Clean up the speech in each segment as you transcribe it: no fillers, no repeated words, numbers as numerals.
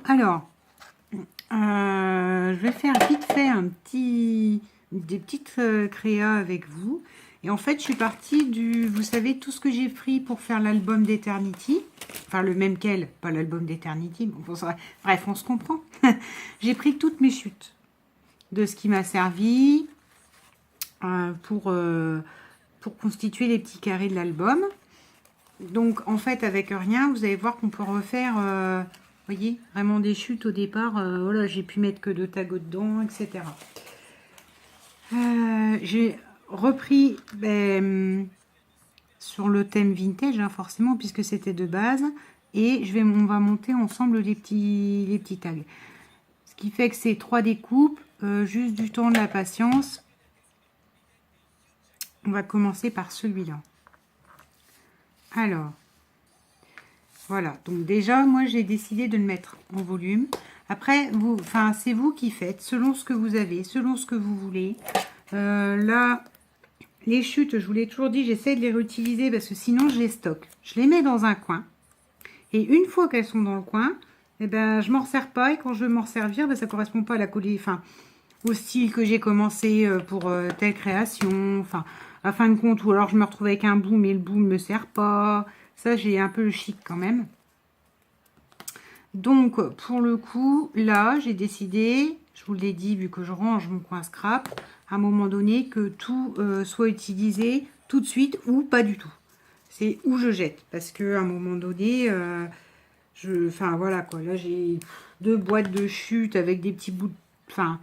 Alors, je vais faire vite fait des petites créas avec vous. Et en fait, je suis partie vous savez, tout ce que j'ai pris pour faire l'album d'Eternity. Enfin, le même qu'elle, pas l'album d'Eternity. Bref, on se comprend. J'ai pris toutes mes chutes de ce qui m'a servi pour constituer les petits carrés de l'album. Donc, en fait, avec rien, vous allez voir qu'on peut refaire, voyez, vraiment des chutes au départ. Voilà, j'ai pu mettre que 2 tagots dedans, etc. J'ai repris sur le thème vintage, hein, forcément, puisque c'était de base. Et on va monter ensemble les petits tags. Ce qui fait que c'est 3 découpes, juste du temps, de la patience. On va commencer par celui-là. Alors, voilà. Donc déjà, moi, j'ai décidé de le mettre en volume. Après, c'est vous qui faites, selon ce que vous avez, selon ce que vous voulez. Là, les chutes, je vous l'ai toujours dit, j'essaie de les réutiliser parce que sinon, je les stocke. Je les mets dans un coin. Et une fois qu'elles sont dans le coin, eh ben, je m'en sers pas. Et quand je veux m'en servir, ben, ça ne correspond pas à au style que j'ai commencé pour telle création. Enfin, à fin de compte, ou alors je me retrouve avec un bout, mais le bout ne me sert pas. Ça, j'ai un peu le chic quand même. Donc, pour le coup, là, j'ai décidé, je vous l'ai dit, vu que je range mon coin scrap, à un moment donné, que tout soit utilisé tout de suite ou pas du tout. C'est où je jette. Parce qu'à un moment donné, enfin, voilà, quoi. Là, j'ai 2 boîtes de chute avec des petits bouts de... Enfin,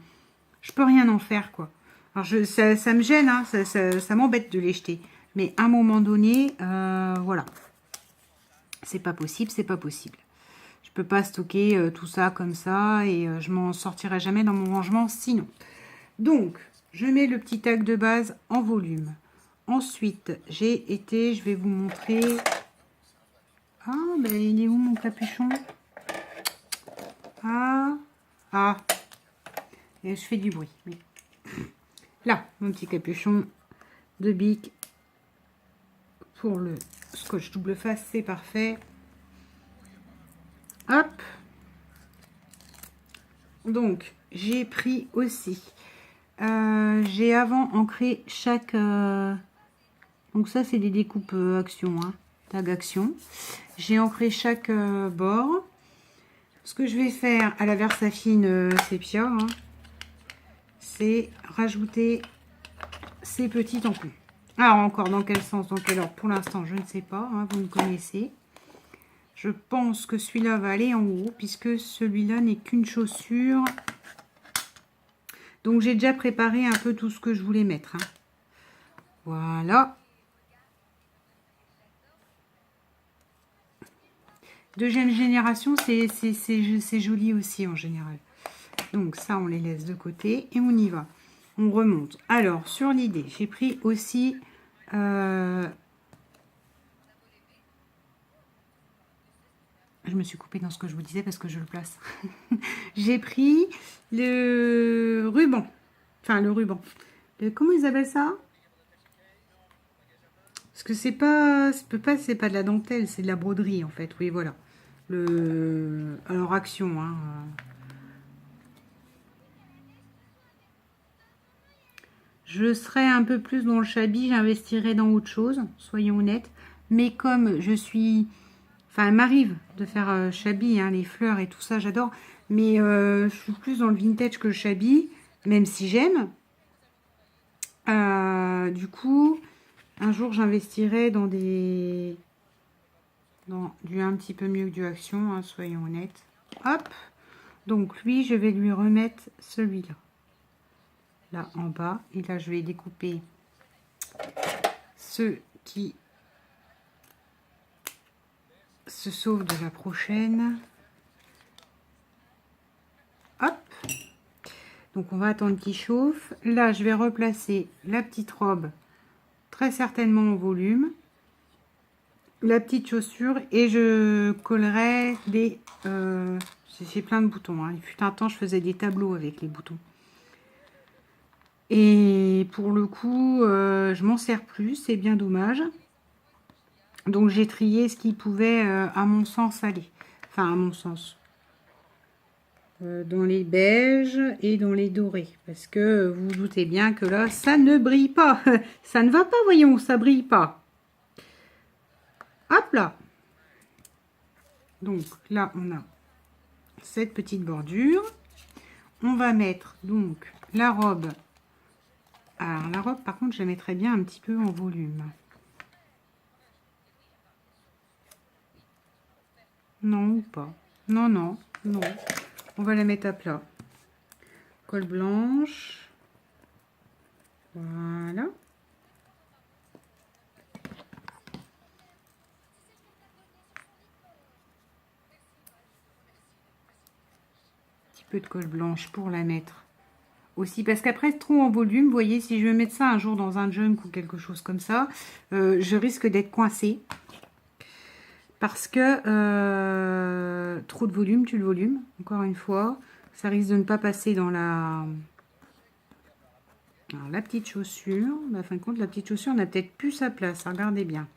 je peux rien en faire, quoi. Alors, ça me gêne, hein, ça m'embête de les jeter. Mais à un moment donné, voilà. C'est pas possible, c'est pas possible. Je peux pas stocker tout ça comme ça et je m'en sortirai jamais dans mon rangement sinon. Donc, je mets le petit tag de base en volume. Ensuite, je vais vous montrer... Ah, ben il est où mon capuchon? Ah, et je fais du bruit. Oui. Là, mon petit capuchon de Bic pour le scotch double face, c'est parfait. Hop. Donc, j'ai pris aussi. J'ai avant ancré chaque... donc ça, c'est des découpes action, hein, tag action. J'ai ancré chaque bord. Ce que je vais faire à la Versafine sépia, hein, c'est rajouter ces petits tampons. Alors, encore dans quel sens, dans quel ordre? Pour l'instant, je ne sais pas, hein, vous me connaissez. Je pense que celui-là va aller en haut, puisque celui-là n'est qu'une chaussure. Donc, j'ai déjà préparé un peu tout ce que je voulais mettre. Hein. Voilà. Deuxième génération, c'est joli aussi en général. Donc, ça, on les laisse de côté et on y va. On remonte. Alors, sur l'idée, j'ai pris aussi... je me suis coupée dans ce que je vous disais parce que je le place. J'ai pris le ruban. Enfin, le ruban. Comment ils appellent ça? Parce que c'est pas de la dentelle, c'est de la broderie en fait. Oui, voilà. Alors, action. Hein. Je serais un peu plus dans le shabby, j'investirais dans autre chose, soyons honnêtes. Mais comme je suis... Enfin, il m'arrive de faire shabby, hein, les fleurs et tout ça, j'adore. Mais je suis plus dans le vintage que le shabby, même si j'aime. Du coup, un jour, j'investirai dans du un petit peu mieux que du action, hein, soyons honnêtes. Hop. Donc, lui, je vais lui remettre celui-là. Là, en bas. Et là, je vais découper ceux qui se sauvent de la prochaine. Hop. Donc, on va attendre qu'il chauffe. Là, je vais replacer la petite robe, très certainement en volume. La petite chaussure. Et je collerai des... j'ai plein de boutons. Hein. Il fut un temps, je faisais des tableaux avec les boutons. Et pour le coup, je m'en sers plus. C'est bien dommage. Donc, j'ai trié ce qui pouvait, à mon sens, aller. Enfin, à mon sens. dans les beiges et dans les dorés. Parce que vous vous doutez bien que là, ça ne brille pas. Ça ne va pas, voyons, ça brille pas. Hop là. Donc là, on a cette petite bordure. On va mettre donc la robe. Alors la robe, par contre, je la mettrais bien un petit peu en volume. Non, ou pas. Non, non, non. On va la mettre à plat. Colle blanche. Voilà. Petit peu de colle blanche pour la mettre aussi. Parce qu'après, trop en volume, vous voyez, si je veux mettre ça un jour dans un junk ou quelque chose comme ça, je risque d'être coincée. Parce que trop de volume, tue le volume, encore une fois. Ça risque de ne pas passer dans la... Alors, la petite chaussure. Mais en fin de compte, la petite chaussure n'a peut-être plus sa place. Regardez bien.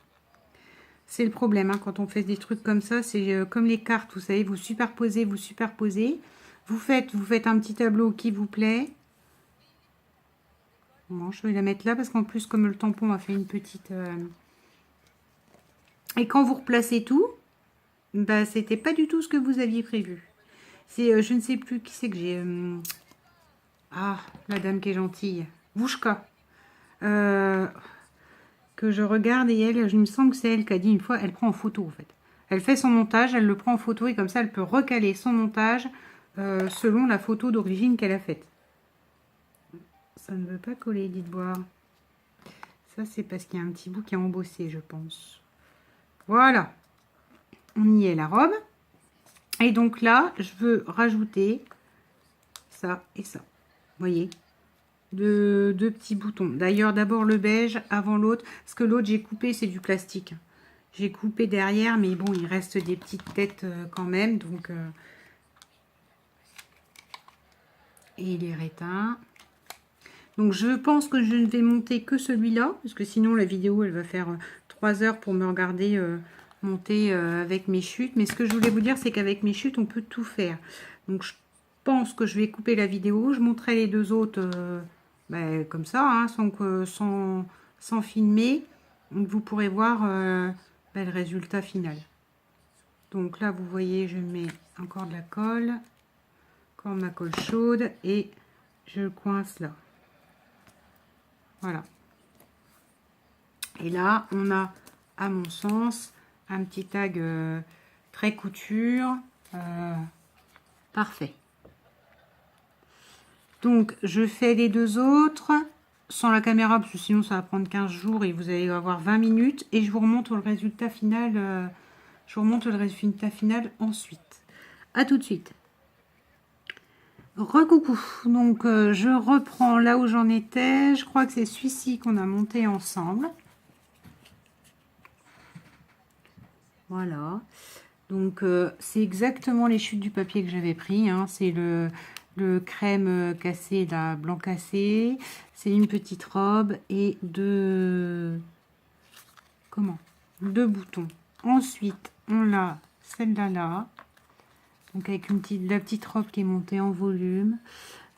C'est le problème, hein, quand on fait des trucs comme ça. C'est comme les cartes, vous savez, vous superposez, vous superposez. Vous faites un petit tableau qui vous plaît. Bon, je vais la mettre là parce qu'en plus, comme le tampon a fait une petite... Et quand vous replacez tout, bah, c'était pas du tout ce que vous aviez prévu. C'est, je ne sais plus qui c'est que j'ai. Ah, la dame qui est gentille. Vouchka. Que je regarde et elle, je me sens que c'est elle qui a dit une fois, elle prend en photo en fait. Elle fait son montage, elle le prend en photo et comme ça, elle peut recaler son montage selon la photo d'origine qu'elle a faite. Ça ne veut pas coller, dites voir. Ça, c'est parce qu'il y a un petit bout qui est embossé, je pense. Voilà. On y est, la robe. Et donc là, je veux rajouter ça et ça. Vous voyez, deux petits boutons. D'ailleurs, d'abord le beige avant l'autre. Parce que l'autre, j'ai coupé, c'est du plastique. J'ai coupé derrière, mais bon, il reste des petites têtes quand même. Donc, et les rétins. Donc, je pense que je ne vais monter que celui-là. Parce que sinon, la vidéo, elle va faire 3 heures pour me regarder monter avec mes chutes. Mais ce que je voulais vous dire, c'est qu'avec mes chutes, on peut tout faire. Donc, je pense que je vais couper la vidéo. Je montrerai les deux autres ben, comme ça, hein, sans filmer. Donc, vous pourrez voir ben, le résultat final. Donc là, vous voyez, je mets encore de la colle. Encore ma colle chaude. Et je le coince là. Voilà. Et là, on a, à mon sens, un petit tag très couture. Parfait. Donc, je fais les deux autres sans la caméra, parce que sinon, ça va prendre 15 jours et vous allez avoir 20 minutes. Et je vous remonte le résultat final. Je vous remonte le résultat final ensuite. À tout de suite. Recoucou. Donc, je reprends là où j'en étais. Je crois que c'est celui-ci qu'on a monté ensemble. Voilà. Donc, c'est exactement les chutes du papier que j'avais pris. Hein. C'est le crème cassé, la blanc cassé. C'est une petite robe et deux boutons. Ensuite, on a celle-là là. Donc, avec la petite robe qui est montée en volume.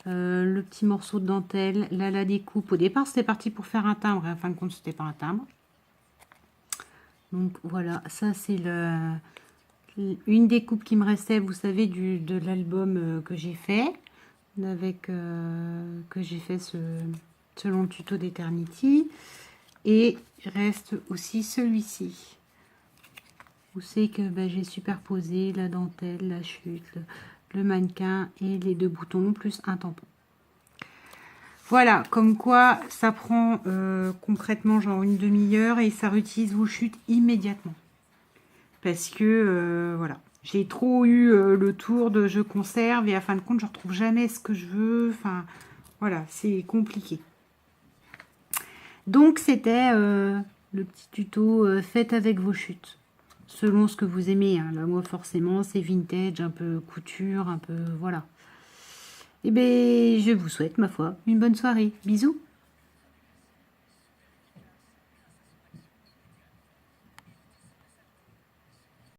Le petit morceau de dentelle. Là, la découpe. Au départ, c'était parti pour faire un timbre. Et en fin de compte, c'était pas un timbre. Donc, voilà. Ça, c'est une découpe qui me restait, vous savez, de l'album que j'ai fait. Que j'ai fait selon le tuto d'Eternity. Et il reste aussi celui-ci. Vous savez que ben, j'ai superposé la dentelle, la chute, le mannequin et les deux boutons, plus un tampon. Voilà, comme quoi ça prend concrètement genre une demi-heure et ça réutilise vos chutes immédiatement. Parce que, voilà, j'ai trop eu le tour de je conserve et à fin de compte, je ne retrouve jamais ce que je veux. Enfin, voilà, c'est compliqué. Donc, c'était le petit tuto faites avec vos chutes. Selon ce que vous aimez. Hein. Là, moi, forcément, c'est vintage, un peu couture, un peu... Voilà. Et bien, je vous souhaite, ma foi, une bonne soirée. Bisous.